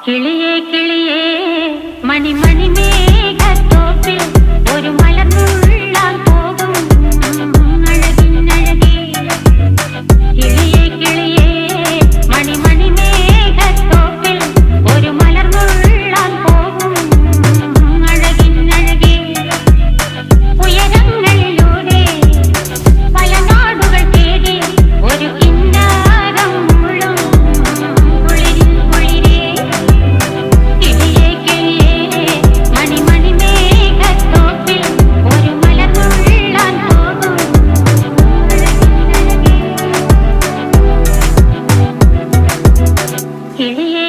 കിളിയേ കിളിയേ മണിമണി മേഘത്തോപ്പിൽ ഒരു മലർന്നുള്ളാൻ പോകും അഴകിനഴകേ. കിളിയേ കിളിയേ മണിമണി മേഘത്തോപ്പിൽ ഒരു മലർന്നുള്ളാൻ പോകും അഴകിനഴകേ. ഉയരങ്ങളിലൂടെ പല നാടുകൾ തേടി ഒരു കിന്നാരം മുഴും കുളിരിൽ കുളിരേ. കിളിയേ കിളിയേ മണിമണി മേഘത്തോപ്പിൽ ഒരു മലർന്നുള്ളാൻ പോകും അഴകിനഴകേ. കിളിയേ